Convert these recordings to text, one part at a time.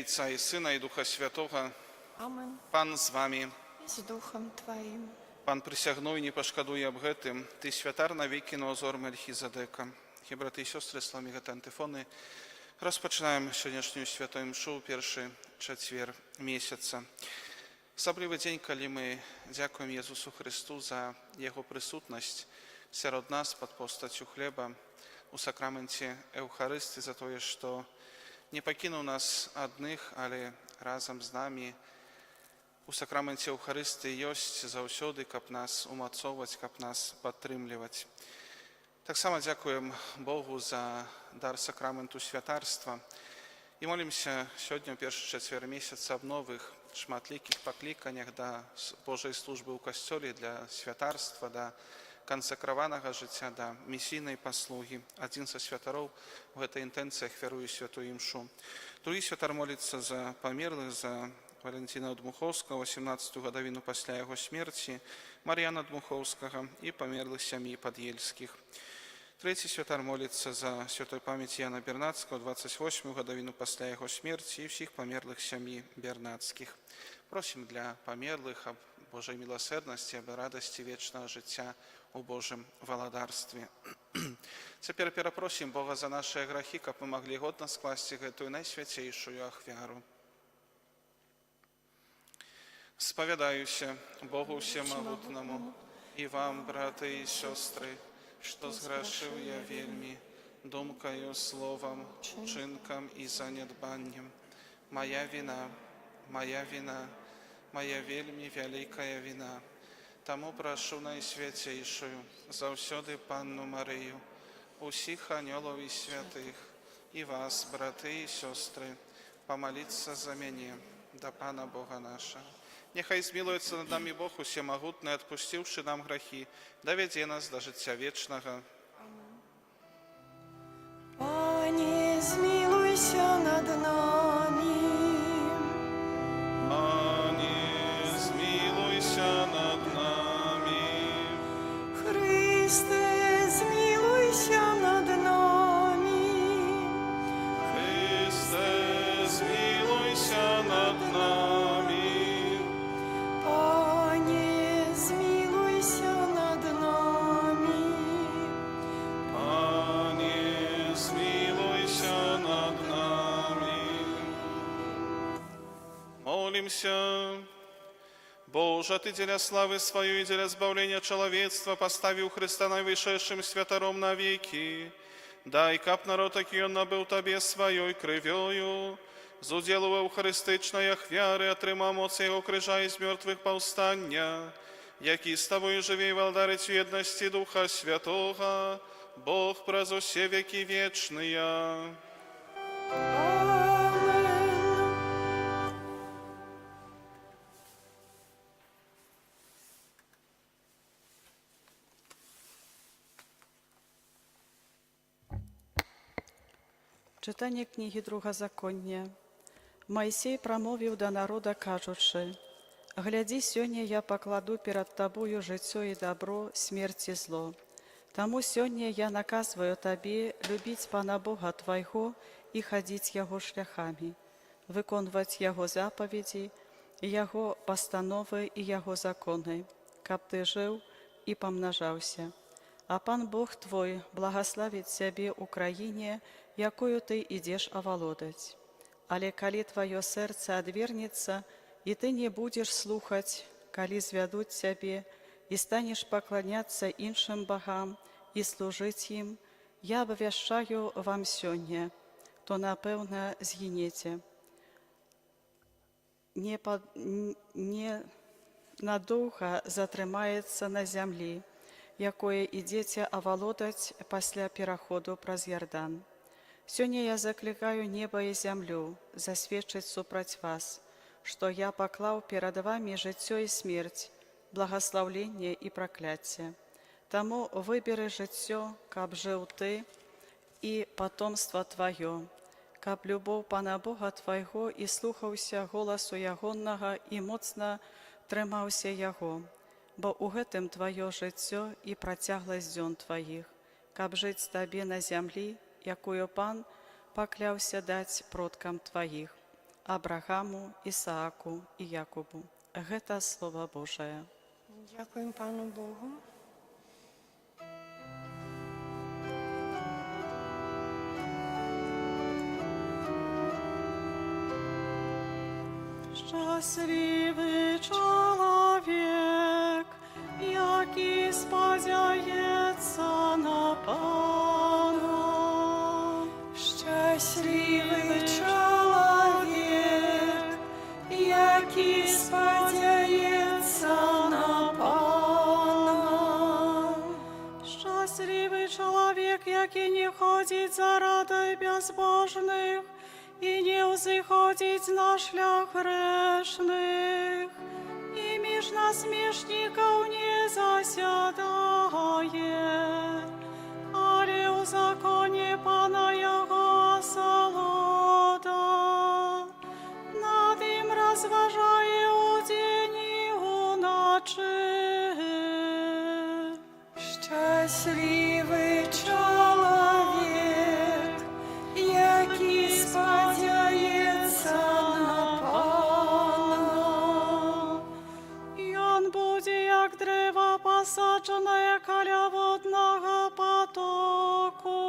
Ojca i Syna, i Ducha Świętego. Amen. Pan z wami. I z duchem Twoim. Pan присягнув і не пошкодує об гэтым. Ты святар навеки на узор Мельхізедека. І брати і сестри, словами гэтай антифони, розпочинаємо сьогоднішню святую мшу, перший четвер місяця. Особливий день, коли ми дякуємо Єсусу Христу за Його присутність серед нас під постаттю хліба у сакраменті Евхаристії, за те, що не покинув нас одних, але разом з нами у сакраменті Евхаристії єсть завсёды, каб нас умацовувати, каб нас підтримувати. Так само дякуємо Богу за дар сакраменту святарства і молимося сьогодні, у перший четвер місяця, об нових шматліких покликаннях до Божої служби у Костьолі, для святарства, до консекрованого життя, до місійної послуги. Один со святаров в этой интенции ахвярує святую мшу. Другий святар молится за померлых, за Валентина Дмуховского, 18-ту годовину після його смерті, Мар'яна Дмуховського і померлих сім'ї Подєльських. Третій святар молиться за святою пам'ять Яна Бернацького, 28-му годовину після його смерті і всіх померлих сім'ї Бернацьких. Просимо для померлих об Божій милосердності, об радості вічного життя у Божьем володарстве. Теперь перепросим Бога за наши грехи, как мы могли годно скласти эту наисвятейшую ахвяру. Споведаюся Богу Всемогутному и вам, браты и сестры, что сгрешил я вельми, думкою, словом, чинком и занедбанием. Моя вина, моя вельми великая вина. Тому прошу Найсвятейшую, завсёды Панну Марию, усіх анёлов и святых, и вас, браты и сестры, помолиться за меня, до Пана Бога нашего. Нехай змилуется над нами Бог Всемогутный, отпустивший нам грехи, доведи нас до життя вечного. Пане, змилуйся над нами. Пане, змилуйся над нами. Христе, змилуйся над нами. Христе, змилуйся над нами. Пане, змилуйся над нами. Пане, змилуйся над нами. Молимся. Боже, Ты, деля славы свою и деля избавления человечества, поставил Христа наивысшим святаром навеки. Дай, каб народ таки он набыл Тебе своей кровью, з уділу евхаристичної ахвяри отрима моці Його крижа із мертвих повстання, які з Тобою живі волдарить в єдності Духа Святого, Бог през усе веки вечные. Читання книги Другозаконня. Майсей промовив до народа, кажучи: «Гляди, сьогодні я покладу перед тобою життя і добро, смерть і зло. Тому сьогодні я наказую тобі любити Пана Бога твого і ходити Його шляхами, виконувати Його заповіді, Його постанови і Його закони, каб ти жив і помножався. А Пан Бог твой благословить тебе Україні, якою ты идешь оволодать. Але коли твое сердце отвернется, и ты не будешь слухать, коли зведут тебе, и станешь поклоняться іншим богам и служить им, я обвящаю вам сёння, то напевно згинете. надоўга затрымаецца на зямлі, якое ідзеце авалодаць пасля пераходу праз Ярдан. Сёння я заклікаю неба і зямлю засведчыць супраць вас, што я паклаў перад вамі жыццё і смерць, благаслаўленне і пракляцце. Таму выберы жыццё, каб жыў ты і патомства тваё, каб любоў Пана Бога твайго і слухаўся голасу ягоннага і моцна трымаўся яго, бо ў гэтым тваё жыццё і працягласць дзён тваіх, каб жыць табе на зямлі, якую Пан пакляўся даць продкам тваіх, Абрагаму, Ісааку і Якубу. Гэта Слова Божае. Дякуємо Пану Богу. Щасливий чоловік, який сподівається на Пана. Щасливий чоловік, який сподівається на Пана. Щасливий чоловік, який не ходить за радою безбожних, і не взиходить на шлях грешних, і між насмішників не засядає, але у законі Пана його насолода, над ним розважає удень і уночі. Щасливий чоловік, який сподівається на Пана. І он буде, як древо посаджене каля водного потоку,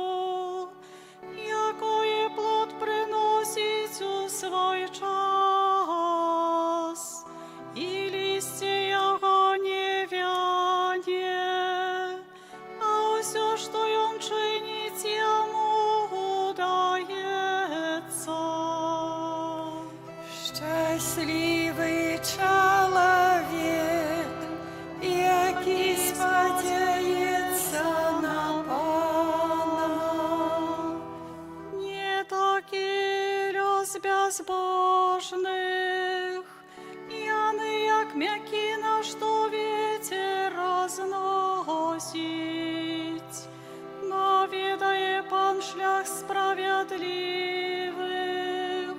якої плод приносить у свой час, і листя його не вяне, а усе, що он чинить, йому удається. Щасливий чоловік, який сподівається на Пана. Не такі люз безбожних, яны, як м'якіна, що вітер розносить. Но відає Пан шлях справедливих,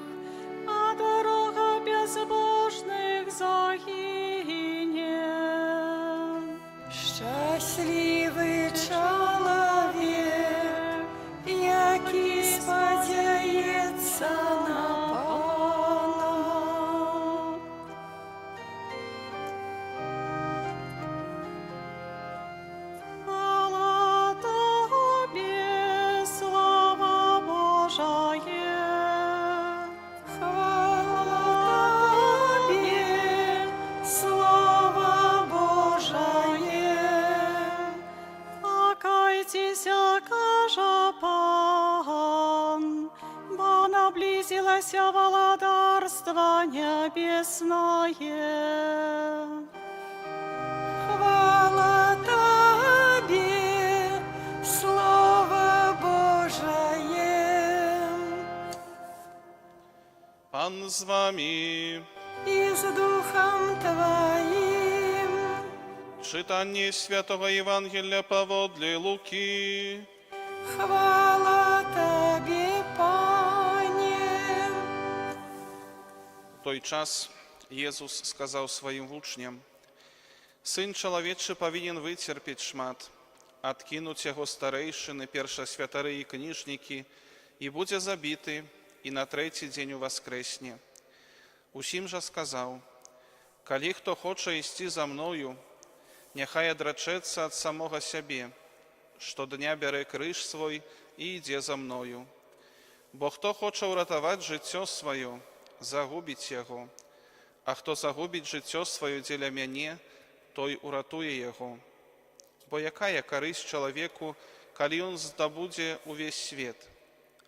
а дорога безбожних загине. Щасливий чоловік, який сподівається на Пана. Хвала Тобі, слава Божає. Хвала Тобі, слава Божає. Покайтеся, каже Пан, бо наблизилося владарство небесное. Хвала Тобі, слава Божає. Pan z wami. І з Духом Твоїм. Czytanie Świętego Ewangelia powodle Luki. Хвала Тобі, Пanie. W той czas Jezus skazał swoim uczniom: Syn człowieczy powinien wycierpieć szmat, odkinąć jego starejszyny, pierwszoświatary i kniżniki, i będzie zabity, i na trzeci dzień воскресnie. Усім же сказał: Коли kto хоче iść za мною, niechaj одречется od samego siebie, щодня бере крыж свой i idzie za мною. Bo kto хоче uratować życie swoje, zagubić jego, a kto zagubić życie swoje dla mnie, той uratuje jego. Bo jaka korzyść człowieku, kiedy on zdobędzie увесь świat,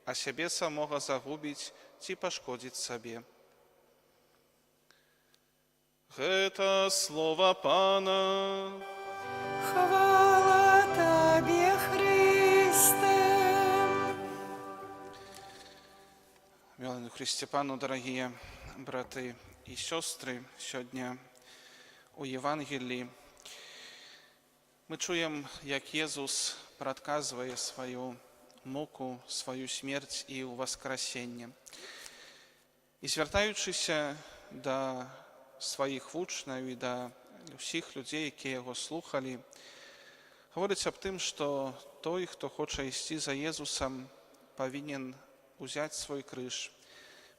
a siebie samego zagubić czy poszkodzić sobie? Гэта слова Пана. Хвала Табе, Христе. Милость Христе Пану, дорогие браты и сестры, сегодня у Євангелії ми чуємо, як Єсус проказує свою муку, свою смерть і воскресіння. І звертаючися до своїх учнів і до всіх людей, які його слухали, говорить об тим, що той, хто хоче йти за Єсусом, повинен взяти свій криж,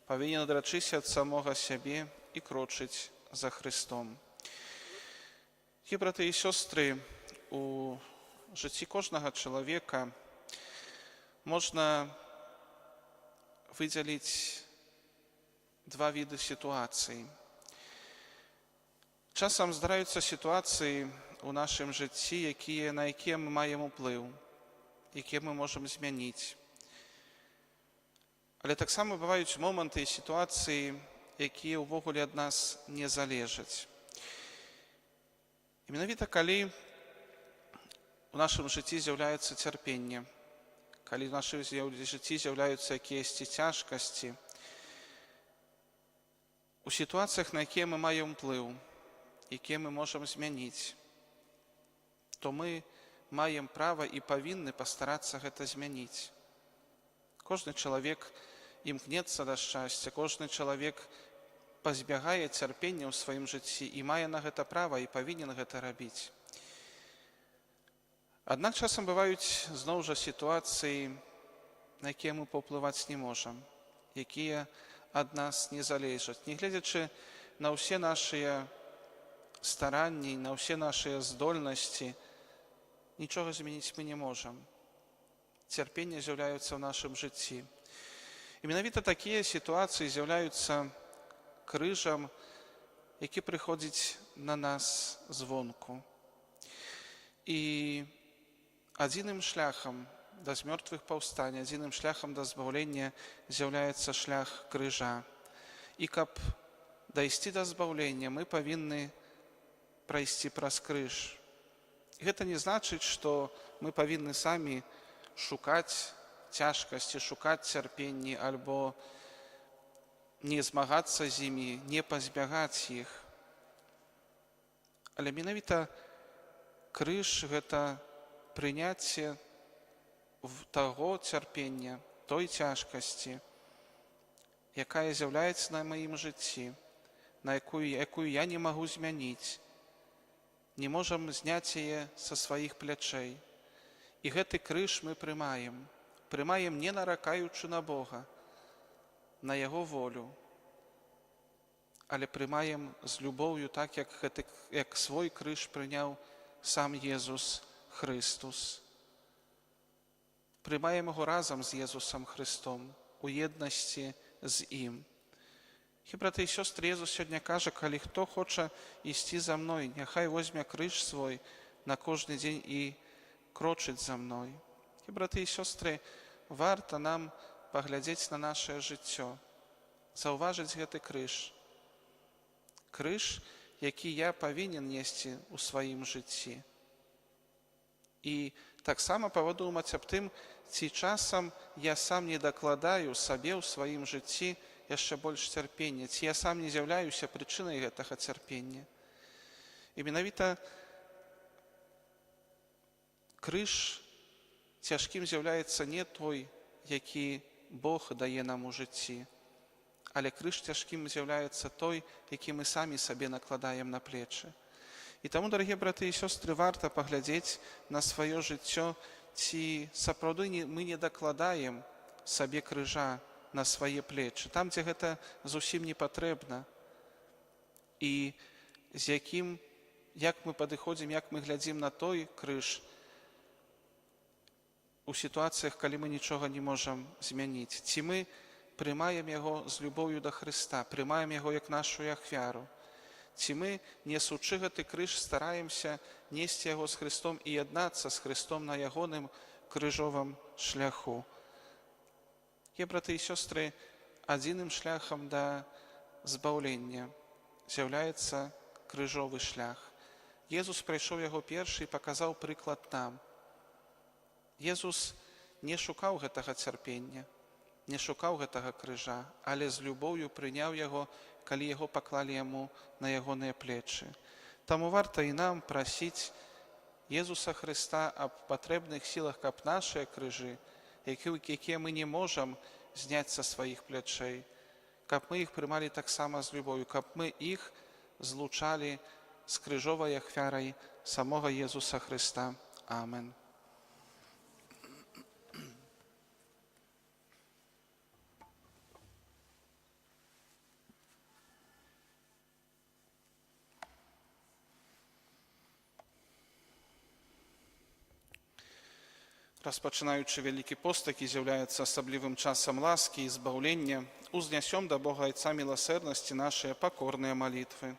повинен одречися від самого себе і крочити за Христом. І, брати і сестри, у житті кожного чоловіка можна виділити два види ситуацій. Часом здараються ситуації у нашому житті, на які ми маємо вплив, які ми можемо змінити. Але так само бувають моменти і ситуації, які увогуле від нас не залежать. І менавіта коли у нашому житті з'являється терпіння, коли в нашому житті з'являються якісь тяжкості, у ситуаціях, на які ми маємо вплив, які ми можемо змінити, то ми маємо право і повинні постаратися це змінити. Кожен чоловік імкнеться до щастя, кожен чоловік позбягає терпіння у своєму житті і має на це право і повинен це робити. Однак часом бувають знову ж ситуації, на які ми повпливати не можемо, які від нас не залежать. Не глядячи на всі наші старання, на всі наші здольності, нічого змінити ми не можемо. Терпіння з'являється в нашому житті. І менавіта такі ситуації з'являються крижем, який приходить на нас звонку. І одним шляхом до мертвих повстань, одним шляхом до збавлення з'являється шлях крижа. І щоб дійти до збавлення, ми повинні пройти праз криж. І це не значить, що ми повинні самі шукати тяжкості, шукати терпіння, або не змагатися з ними, не позбягати їх. Але менавіта криж – це прийняття того терпіння, той тяжкості, яка з'являється на моєму житті, на яку я не можу змінити, не можемо зняти її зі своїх плечей. І гэты криж ми приймаємо. Приймаємо не наракаючи на Бога, на Його волю, але приймаємо з любов'ю, так як свій криж прийняв сам Єсус Христос. Приймаємо його разом з Єсусом Христом, у єдності з Ним. І, брати і сестри, Єсус сьогодні каже, коли хто хоче йти за мною, нехай візьме криж свій на кожен день і крочить за мною. І, брати і сестри, варто нам поглядіти на наше життя, зауважити гэты криж. Криж, який я повинен нести у своєму житті. І так само подумати об тим, ці часом я сам не докладаю собі у своєму житті ще більше терпіння, ці я сам не з'являюся причиною цього терпіння. І менавіта криж тяжким з'являється не той, який Бог дає нам у житті, але криж тяжким з'являється той, який ми самі собі накладаємо на плечі. І тому, дорогі брати і сестри, варто поглядіти на своє життя, ці сапраўды ми не докладаємо собі крижа на свої плечі, там, де це зовсім не потрібно. І з яким, як ми підходимо, як ми глядимо на той криж, у ситуаціях, коли ми нічого не можемо змінити. Ці ми приймаємо його з любов'ю до Христа, приймаємо його як нашу ахвяру. Ці ми, несучи гэты криж, стараємося нести його з Христом і єднатися з Христом на ягоним крижовому шляху. І, брати і сестри, одним шляхом до збавлення з'являється крыжовы шлях. Jezus прайшоў яго першы і паказаў прыклад нам. Jezus не шукаў гэтага цярпення, не шукаў гэтага крыжа, але з любоўю прыняў яго, калі яго паклалі яму на ягоныя плечы. Таму варта і нам прасіць Езуса Христа аб патрэбных сілах, каб нашыя крыжы, якія мы не можам зняць са сваіх плячэй, каб мы іх прымалі таксама з любоўю, каб мы іх злучалі з крыжовай ахвярай самога Езуса Христа. Амен. Rozpoczynający Wielki Post, jaki zjawiaється особливим czasem łaski i zbawlenia, uzniesiemy do Boga Ojca miłosierności nasze pokorne modlitwy.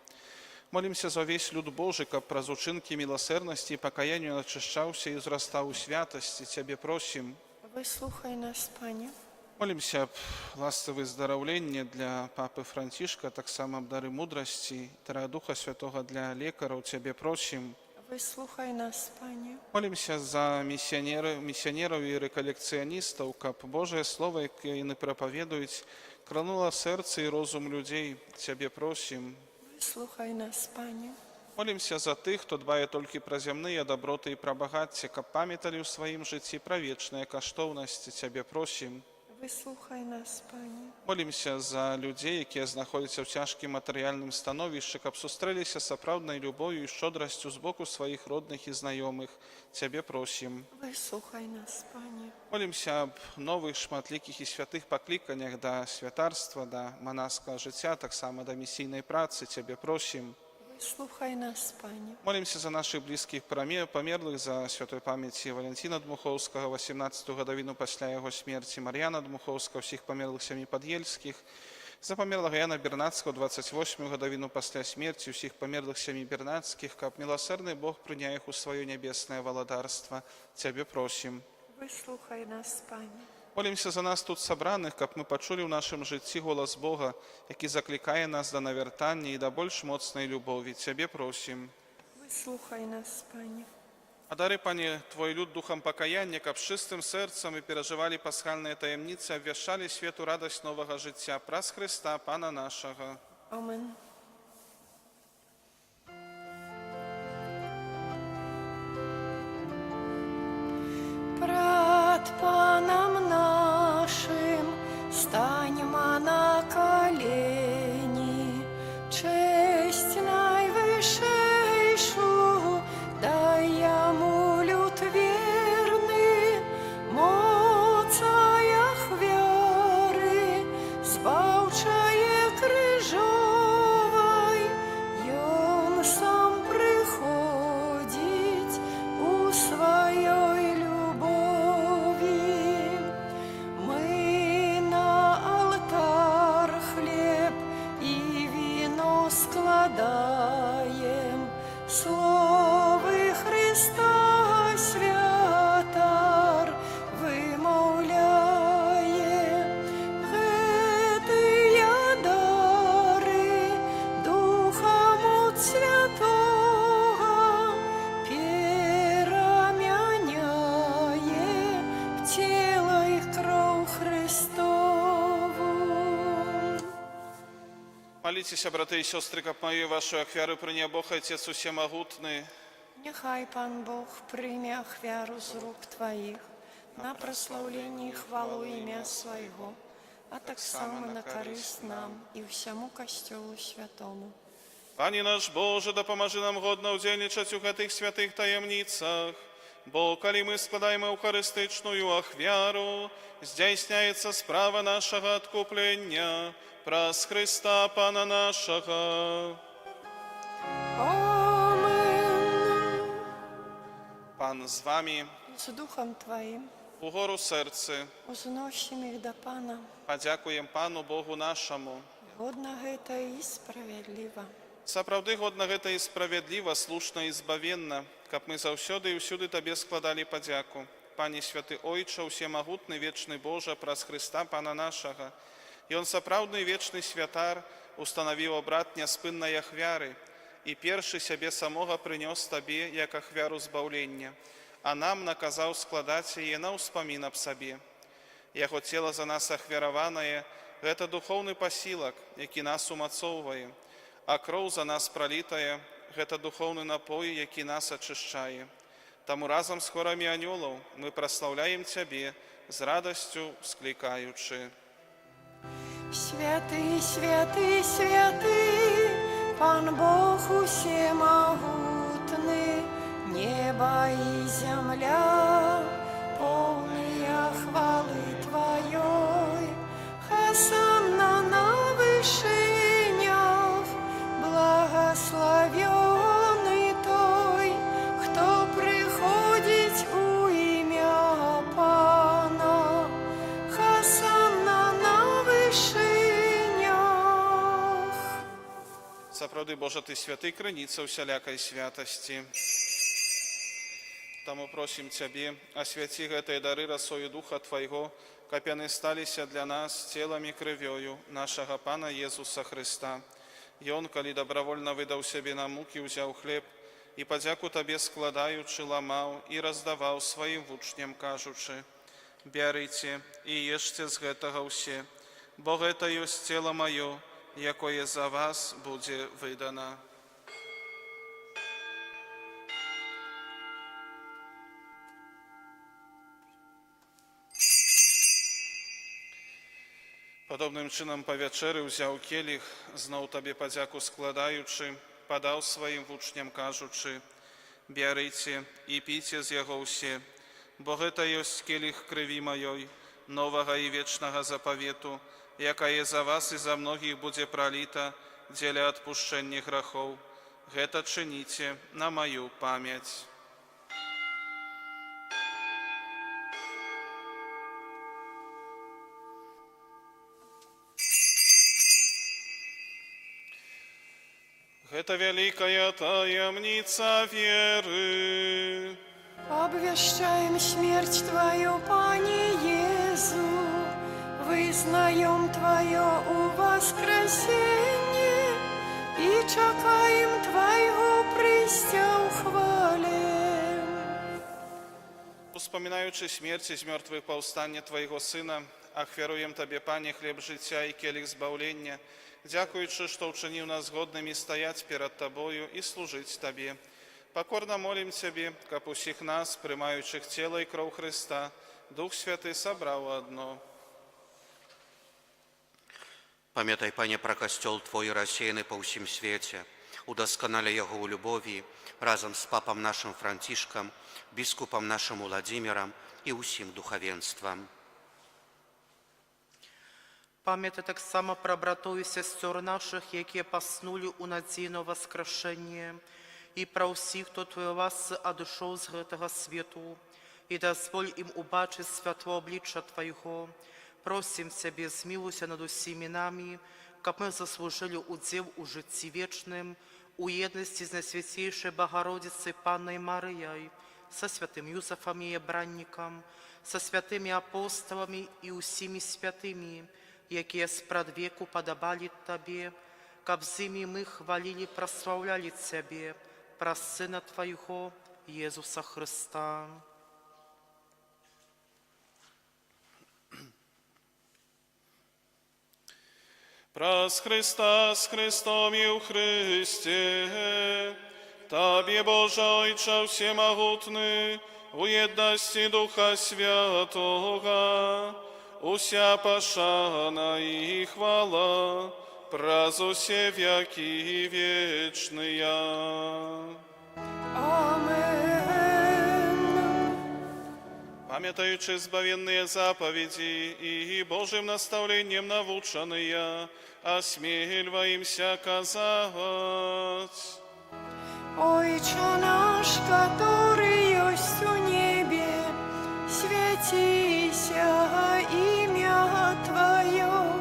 Молимся за весь люд Божий, как праз учинки милосердности и покаяния очищался и возрастал у святости. Тебе просим. Выслухай нас, Пане. Молимся об ласковое здоровление для Папы Францишка, так само об дары мудрости, дара Духа Святого для лекаров. Тебе просим. Выслухай нас, Пане. Молимся за миссионеров и реколекционистов, как Божие Слово, яке они проповедуют, крануло сердце и розум людей. Тебе просим. Выслухай нас, Пане. Молимся за тых, хто дбае толькі пра зямныя даброты і пра багацце, каб памяталі ў сваім жыцці пра вечныя каштоўнасці. Цябе просім. Выслухай нас, Пане. Молимся за людзей, якія знаходзяцца ў цяжкім матэрыяльным становішчы, каб сустрэліся сапраўднай любоўю і шчодрасцю з боку сваіх родных і знаёмых. Цябе просім. Выслухай нас, Пане. Молимся об новых шматлікіх і святых пакліканнях да святарства, да манаскага жыцця, таксама да місійнай працы. Цябе просім. Выслухай нас, Пане. Молимся за наших близких померлых, за святой памяти Валентина Дмуховского, 18-ту годовину пасля его смерти, Марьяна Дмуховского, всех померлых семей Подъельских, за померлого Яна Бернацкого, 28-ю годовину пасля смерти, всех померлых семей Бернацких, как милосердный Бог принял их у свое небесное володарство. Тебе просим. Выслухай нас, Пане. Молимся за нас тут собраних, каб ми почули в нашому житті голос Бога, який закликає нас до навертання і до більш моцної любові. Тебе просим. Выслухай нас, Пане. Одари, Пanie, Twój lud duchem покаяння, каб czystym sercem i переживали пасхальные таємниці, обвящали світу радость нового життя. Праз Христа, Пана нашого. Amen. Пред Паном нашим станьмо на колени, честь найвышейшу дай Ему люд верный, моцая хвяры, збавчае крыжовой, Он сам приходить у своей любови. Мы на алтарь хлеб и вино складаем, словы Христа святар вымаўляем. Гэтыя дары Духом от Святого перамяняе в тело и кровь Христову. Молитесь, браты и сестры, как мою вашу ахвяру принял Бог, Отец Усемогутный. Нехай Пан Бог прийме ахвяру з рук Твоїх на прославлення і хвалу ім'я Своєго, а так само на користь нам і всьому Костьолу Святому. Panie nasz Boże, dopomaży nam godno udzielniczać u tych świętych tajemnicach, bo kali my składajmy eucharystyczną achwiaru, zdjęśniaється sprawa naszego odkuplenia, przez Chrysta Pana naszego. Amen. Pan z wami, З Духом Твоїм угору серце, узносим їх до Пана, подякуємо Пану Богу нашому. годно гэта і справедливо. Сапраўды годна гэта і справядліва, слушна і збавенна, каб мы заўсёды і ўсюды Табе складалі падзяку. Пане святы Ойча, усемагутны вечны Божа, праз Христа Пана нашага. Ён сапраўдны вечны святар устанавіў абрад няспыннай ахвяры, і першы сябе самога прынёс табе, як ахвяру збаўлення, а нам наказаў складаць яе на ўспамін аб сабе. Яго цела за нас ахвяраванае – гэта духоўны пасілак, які нас умацоўвае, а кроў за нас пралітая – гэта духоўны напой, які нас ачышчае. Таму разам з хорамі анёлаў мы праслаўляем Цябе, з радасцю склікаючы. Святый, святый, святый, Пан Бог усемогутный, небо и земля, полные хвалы Твоей. Хосанна на вышинях, благословенный Той, кто приходит у имя Пана. Хосанна на вышинях. Сапраўды, Божа, Ты святы, крыніца ўсялякай святасці. Таму просім Цябе, асвяці гэтыя дары расою Духа Твайго, каб яны сталіся для нас целам і крывёю нашага Пана Езуса Хрыста. Ён, калі добравольна выдаў сябе на мукі, узяў хлеб і падзяку Табе складаючы, ламаў і раздаваў сваім вучням, кажучы: «Бярыце і ешце з гэтага ўсе, бо гэта ёсць цела маё, якое за вас будзе выдана». Падобным чынам па вячэры ўзяў келіх, зноў Табе падзяку складаючы, падаў сваім вучням, кажучы: «Бярыце і піце з яго ўсе, бо гэта ёсць келіх крыві маёй, новага і вечнага запавету, якая за вас і за многіх будзе праліта дзеля адпушчэння грахоў. Гэта чыніце на маю памяць». Гэта вялікая таямніца веры. Обвещаем смерть Твою, Пане Иезу, вызнаем Твое воскресенье и чекаем Твоего прыся ў хвале. Успамінаючы смерць і з мёртвых паўстання Твайго Сына, ахвяруем Табе, Пане, хлеб жыцця і келіх збаўлення, дзякуючы, што ўчыніў нас годнымі стаяць перад Табою і служыць Табе. Пакорна молім Цябе, каб усіх нас, прымаючых цела і кроў Хрыста, Дух Святы сабраў адно. Памятай, Пане, пра касцёл Твой, рассеяны па ўсім свеце, удасканалі яго ў любові, разам з папам нашым Францішкам, біскупам нашым Уладзімірам і ўсім духавенствам. Памятай таксама пра братоў і сясцёр нашых, якія паснулі ў надзеі на воскрешэнне, і пра ўсіх, хто Твоей ласцы адышоў з гэтага свету, і дазволь ім убачыць святло аблічча Твайго. Просім Цябе, змілуйся над усімі намі, каб мы заслужылі удзел у жыцці вечным, у еднасці з Найсвяцейшай Богородицей Паннай Марыяй, са святым Юзефам і Ебраннікам, са святымі апосталамі і ўсімі святымі, якія спрадвеку падабалі Табе, каб з імі мы хвалілі, праслаўлялі Цябе, праз Сына Твайго, Езуса Хрыста. Праз Христа, з Христом і ў Христе, Табе, Божа Ойча всемогутны, у єдності Духа Святого, уся пашана і хвала, праз усе веки вечные. Амен. Памятаючи збавенные заповеди и Божьим наставлением навучанные, осмеливаемся казать: Ойче наш, который есть у небе, святися имя Твое,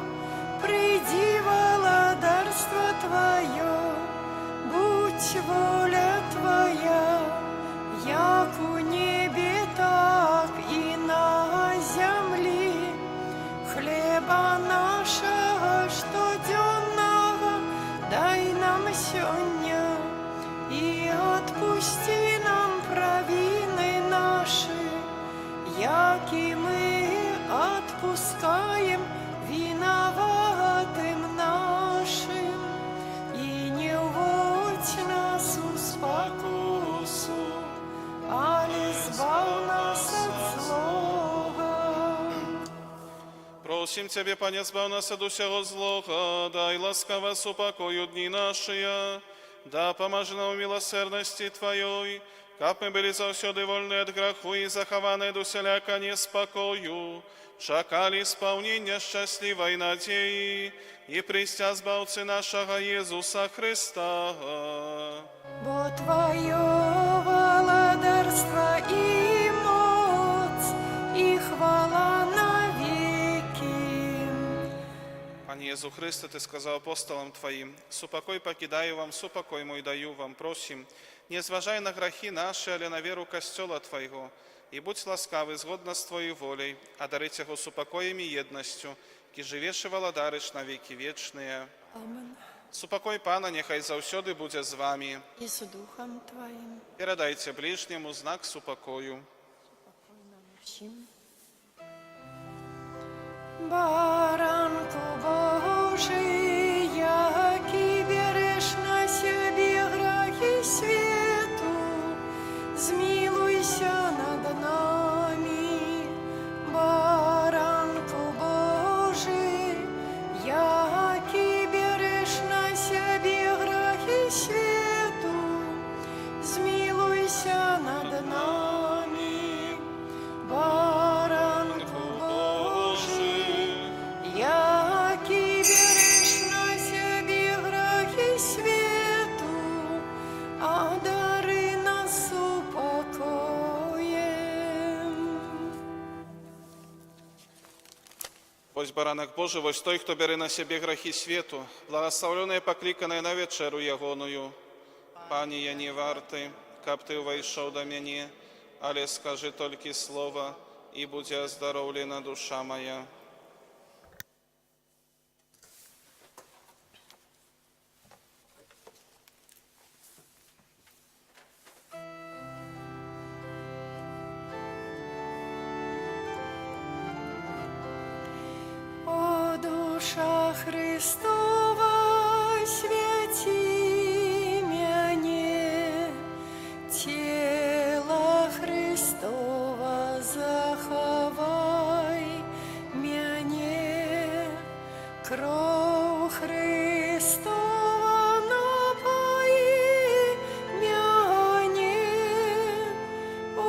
приди владарство Твое, будь воля Твоя, як у небе, так и на земле. Хлеба нашего штоденного дай нам сегодня, и отпусти нам провины наши, яки мы отпускаем виноватым нашим, и не вводь нас в спокусу, али избав нас от злого. Просим Тебе, Пане, збав нас от усього злого, дай ласково супокою дни наши, да поможи нам в милосердности Твоей, как мы были завсёды вольны от греху и захованы до вселяка неспокою, чакали исполнения счастливой надеи и пристя збавцы нашего Иисуса Христа. Бо Твое владарство и моц, и хвала навеки. Пане Иисус Христе, Ты сказал апостолам Твоим: «Супокой покидаю вам, супокой мой даю вам, просим, не зважай на грехи наши, але на веру Костела Твоего, и будь ласкавый, згодно с Твоей волей, одарить его супокоем и едностью, ки живешь и владариш на веки вечные. Амен. Супокой Пана нехай завсёды буде з вами. И с Духом Твоим. Передайте ближнему знак супокою. Всім. Баранку Божий, який береш на себе грехи свету, змилуйся над нами. Баранку Божий, який береш на себе грехи свету, змилуйся над нами. Баранку Божий, який береш на себе грехи свету, одари нас упокоєм. Ось баранок Божий, ось той, хто бере на себе грехи свету, благословленное покликанное на вечеру ягоную. Пані, я не вартий, каб Ти увійшов до мене, але скажи тільки слово, і буде оздоровлена душа моя. О, душа Христова, святи мяне, тело Христова заховай мяне, кров Христова напои мяне, о,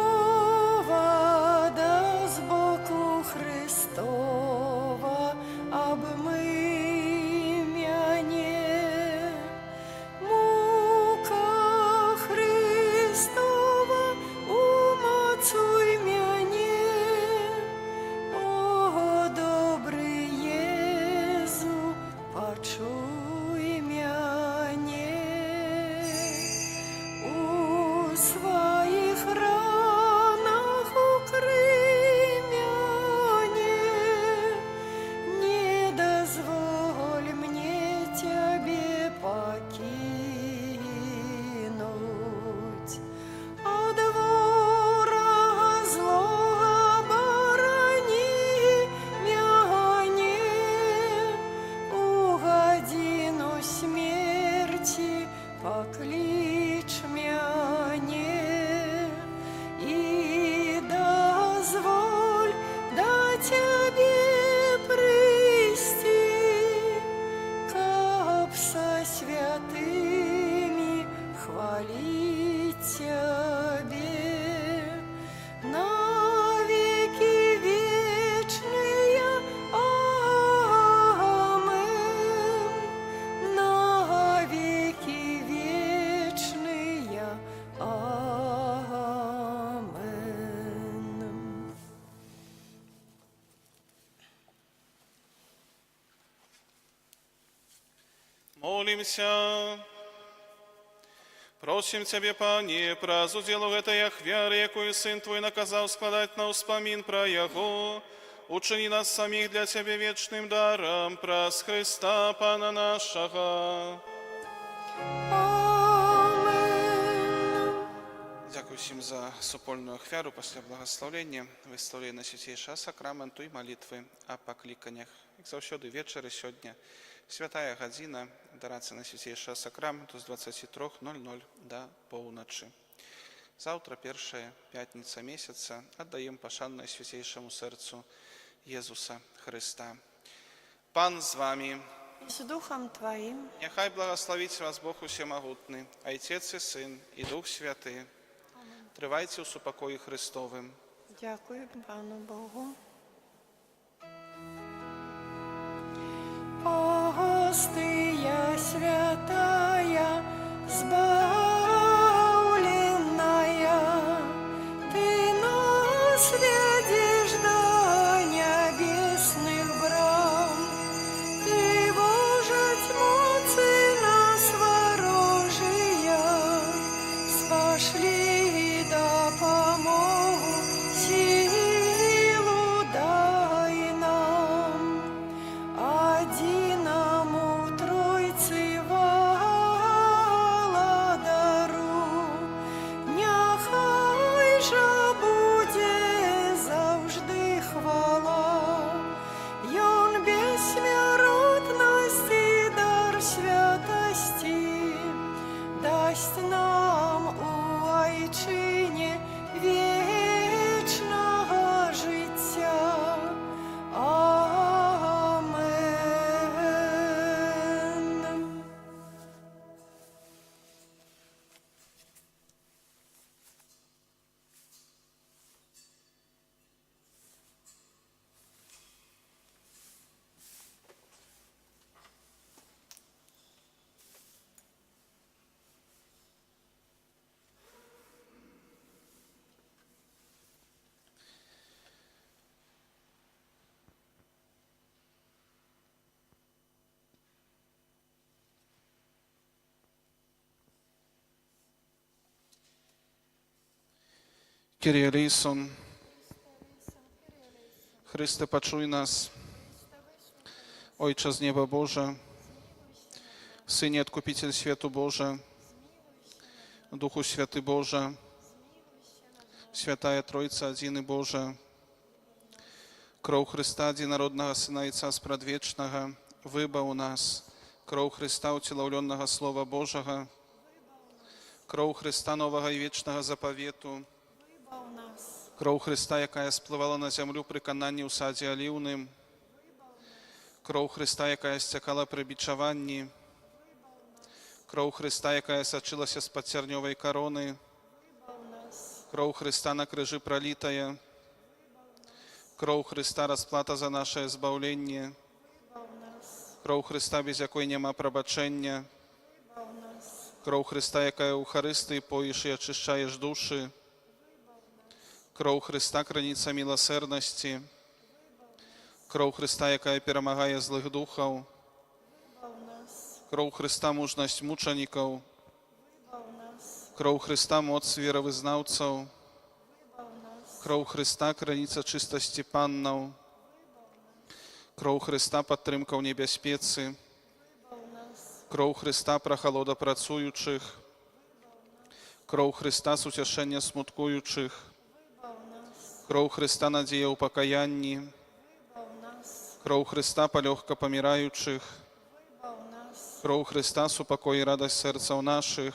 вода з боку Христова обмий мяне, мука Христова умацуй мяне, о, добрий Єзу, почуй мяне, у своїх ранах укрий мяне, не дозволь мне Тебе покинуть. От ворога злого борони мяне, у годину смерти поклич мяне, и дозволь да Тебе прийти, каб со святыми хвалить Тебе на веки вечные. Амен. На веки вечные. Амен. Молимся. Просим Тебе, Пане, про делу этой ахвяры, якую Сын Твой наказал складать на успомин про Яго, учини нас самих для Тебе вечным даром, праз Христа Пана нашего. Амен. усім за супольную ахвяру пасля благаслаўлення, выстаўлення свяцейшага сакраменту і малітвы аб пакліканнях. Як заўсёды вечары сёння святая гадзіна дарацца на свяцейшага сакраменту з 23:00 да поўначы. Заўтра, першая пятніца месяца, аддаем пашаннае свяцейшаму сэрцу Езуса Хрыста. Пан з вами. З Духом Твоим. Няхай благословить вас Бог Усемогутный, Отец и Сын, и Дух Святый. Трывайте у супокои Христовым. Дякую Пану Богу. Постыя святая, збавленная, Ты нас ведешь до небесных брам. Ты вождь моцы нас ворожия, спошли допомогу, силу дай нам. Одиному Тройцы владару, няхай же буде завжди хвала. Ён безсмертности дар святости дасть нам у Айчине вечного життя. Амен. Kyrie eleison. Chryste, poczuj nas. Ojcze z nieba Boże, Synie Odkupiciel światu Boże, Duchu Święty Boże, Świętая Trójca, Jedyny Boże, Кроў Христа, Единородного Сына Отца Спрадвечнага, выбаў нас, кроў Христа, уцелаўлённага Слова Божага, кроў Христа новага і вечнага запавету, кроў Христа, якая сплывала на зямлю пры кананні ў садзе аліўным, кроў Христа, якая сцякала пры бичаванні, кроў Христа, якая сачылася з-пад цярнёвай кароны, кроў Христа на крыжы пралітая, кроў Христа расплата за нашае збаўленне, кроў Христа, без якой няма прабачэння, кроў Христа, якая ў Харыстыі поіш і ачышчаеш душы, кроў Христа, краніца міласэрнасці, кроў Христа, якая перамагае злых духаў, кроў Христа, мужнасць мучанікаў, кроў Христа, моц веравызнаўцаў, кроў Христа, краніца чыстасці паннаў, кроў Христа, падтрымка ў небяспецы, кроў Христа, прахалода працуючых, кроў Христа, суцяшэння смуткуючых, кроў Христа, надзея ў пакаянні, кроў Христа, палёгка паміраючых, кроў Христа, супакой і радасць сэрцаў нашых,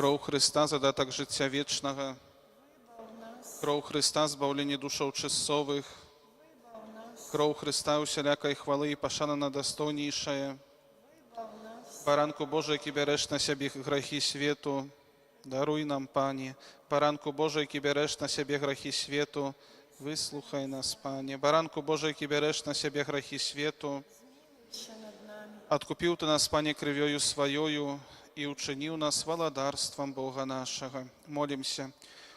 кроў Христа, задатак жыцця вечнага, кроў Христа, збаўленне душаў чысцовых, кроў Христа, усялякай хвалы і пашана на дастойнейшае, Баранку Божий, які бярэш на сябе грахі свету, даруй нам, Пане. Баранку Божий, які бярэш на сябе грахі свету, выслухай нас, Пане. Баранку Божий, які бярэш на сябе грахі свету, адкупіў Ты нас, Пане, крывёю сваёю і учыніў нас валадарствам Бога нашага. Молімся.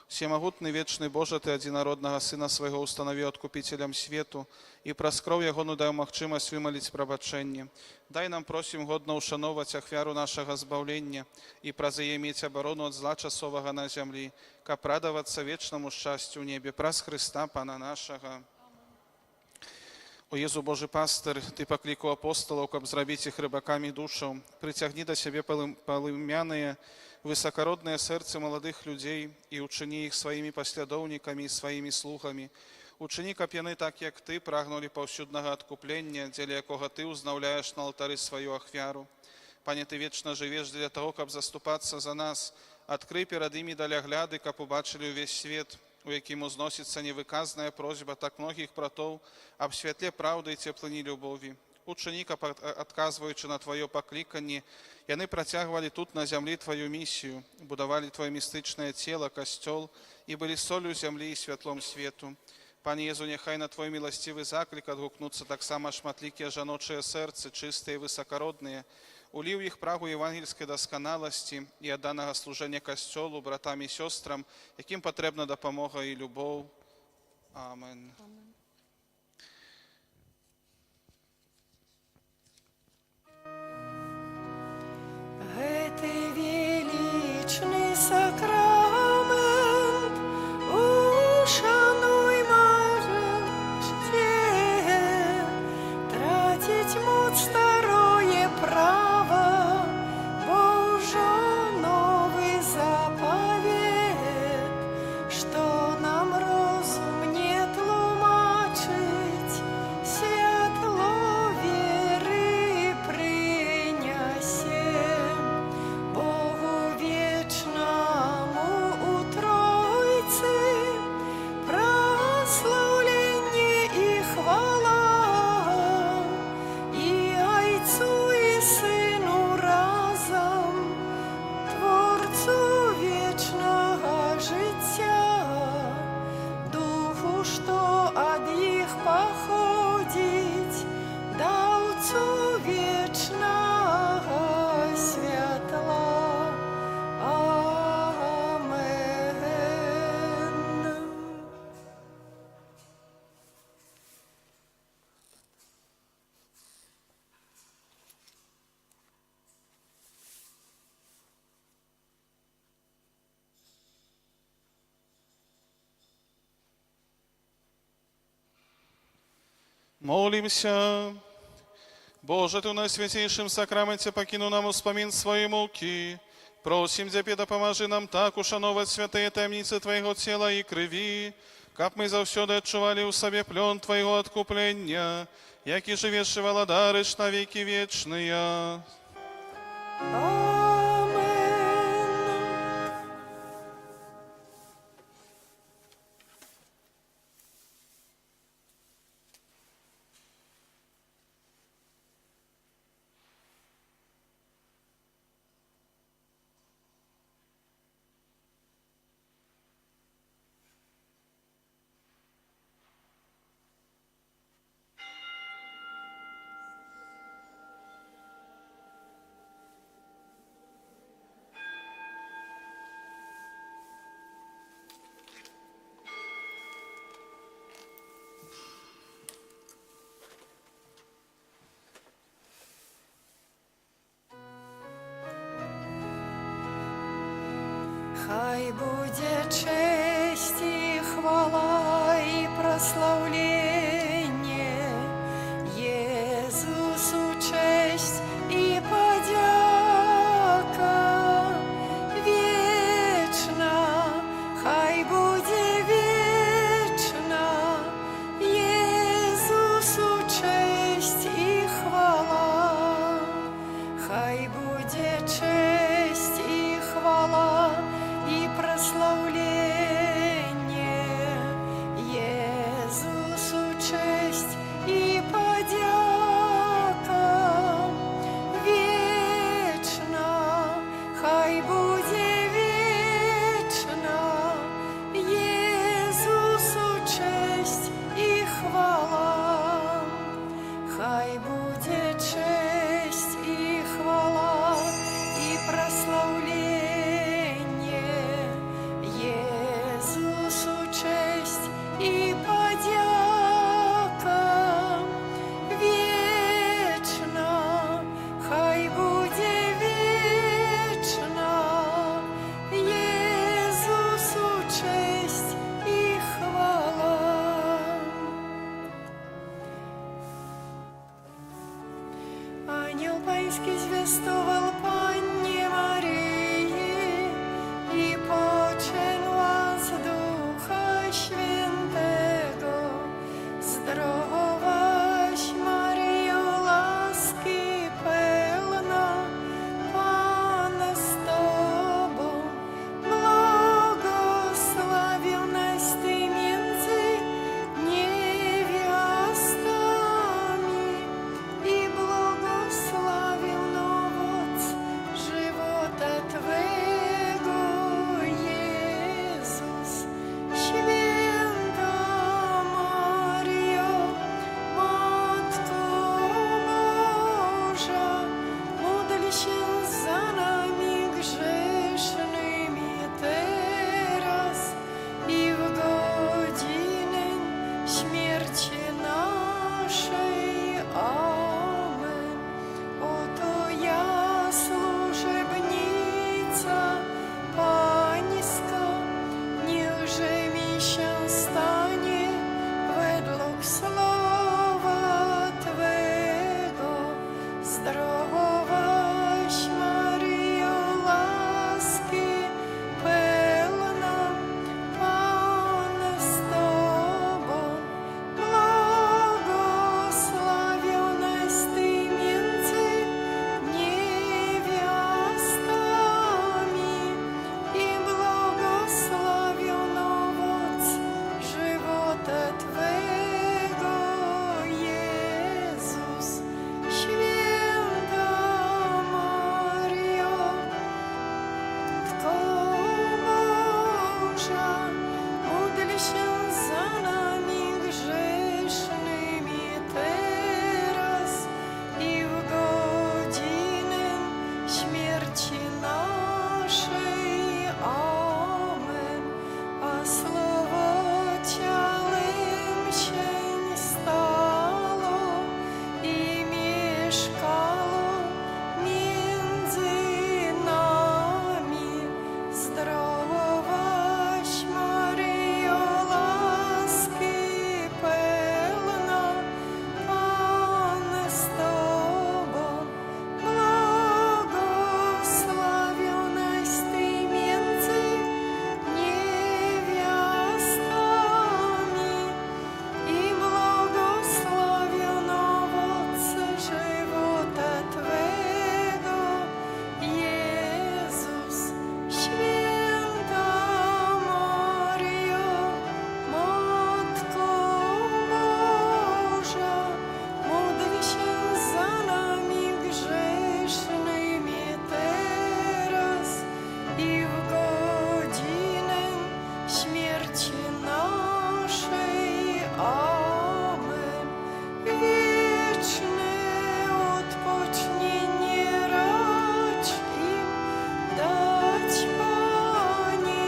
Всемагутны вечны Божа, Ты адзінароднага Сына свайго устанавіў адкупіцелем свету і праз кроў Ягону даў магчымасць вымаліць прабачэнне. Дай нам, просім, годна ўшановаць ахвяру нашага збаўлення і праз яе мець абарону ад зла часовага на зямлі, каб радавацца вечнаму шчасцю ў небе праз Хрыста Пана нашага. O Jezu Boży Paster, Ty pokliku apostolów, kab zrobić ich rybakami duszą, przyciągnij do siebie полымяные, высокородное сердце молодых людей и учини их своими послідовниками и своими слугами. Учини, каб яны, так як Ты, прагнули паўсюднага адкуплення, дзеля якога Ты узнаўляеш на алтары сваю ахвяру. Пане, Ты вечна жывеш для того, каб заступацца за нас. Адкрый перад імі далягляды, каб убачылі ўвесь свет, у якім узносіцца невыказная просьба так многіх братоў аб святле праўды і цеплыні любові. Учыні, каб, адказваючы на Твоё пакліканне, яны працягвалі тут на зямлі Твою місію, будавалі Твоё містычнае цела, касцёл і былі солью зямлі і святлом свету. Пане Езу, няхай на Твой міласцівы заклік адгукнуцца таксама шматлікія жаночыя сэрцы, чыстыя і высакародныя, уліў іх прагу евангельскай дасканаласці і адданага служэння касцёлу, братам і сёстрам, якім патрэбна дапамога і любоў. Амен. Гэты величный сакрамент ушануй мажешце, тратить муд старое право, бо ўжо новый заповед, что нам розум не тлумачить, святло веры принясе. Богу вечному у Тройцы прославление и хвала, и Отцу и Сыну разом, Творцу вечного життя, Духу, что от их походить, Даўцу вечного святла. Амен. Молимся. Боже, Ты у найсвятейшем сакраменте покинув нам успомин своей муки. Просим Тебе, допоможи нам так ушановать святые таємниці Твоего тела и крови, каб мы завсёды адчували у себе плен Твоего откупления, які живеш и владариш на веки вечные. Амен. Хай буде честь и хвала и прославление Иисусу, честь и подяка вечно. Хай буде вечно Иисусу честь и хвала. Хай буде честь и хвала и прославление Иисусу śmierci naszej. Amen. A słowo ciałem się stało i mieszkało między nami. Zdrowaś Maryjo, łaski pełna, Pan z Tobą, błogosławionaś Ty między niewiastami i błogosławiony owoc żywota Twego, Jezus. Święta Maryjo, Matko Boża, módl się za nami grzesznymi teraz i w godzinę śmierci naszej. Amen. Wieczne odpocznienie racz im dać, Panie,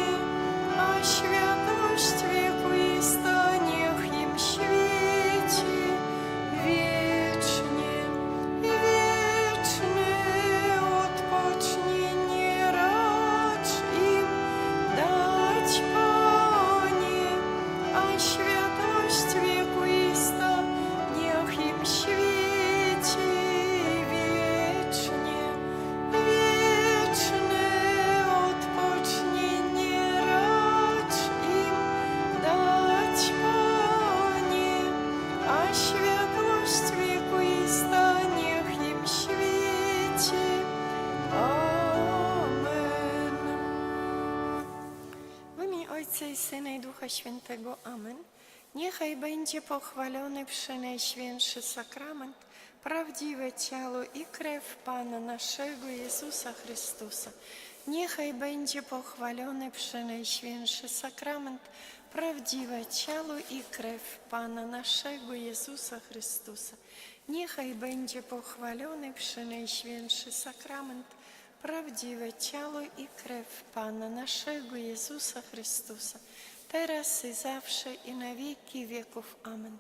a światłość wiekuista niech im świeci wiecznie. Wieczne odpocznienie racz im dać, Panie, a światłość wiekuista niech im świeci wiecznie. Wieczne odpocznienie racz im dać, Panie, a światłość wiekuista niech im świeci. Amen. W imię Ojca i Syna i Ducha Świętego. Amen. Niechaj będzie pochwalony Przenajświętszy Sakrament, prawdziwe ciało i krew Pana naszego Jezusa Chrystusa. Niechaj będzie pochwalony Przenajświętszy Sakrament, prawdziwe ciało i krew Pana naszego Jezusa Chrystusa. Niechaj będzie pochwalony Przenajświętszy Sakrament, prawdziwe ciało i krew Pana naszego Jezusa Chrystusa, teraz i zawsze i na wieki wieków. Amen.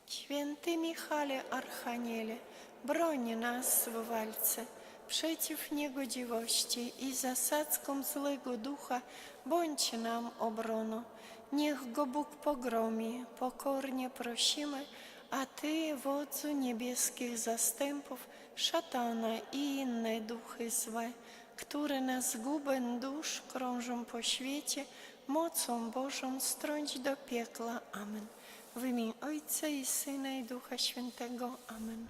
Święty Michale Archaniele, broń nas w walce przeciw niegodziwości i zasadzkom złego ducha, bądź nam obroną. Niech go Bóg pogromi, pokornie prosimy, a Ty, wodzu niebieskich zastępów, szatana i inne duchy złe, które na zgubę dusz krążą po świecie, mocą Bożą strąć do piekla. Amen. W imię Ojca i Syna i Ducha Świętego. Amen.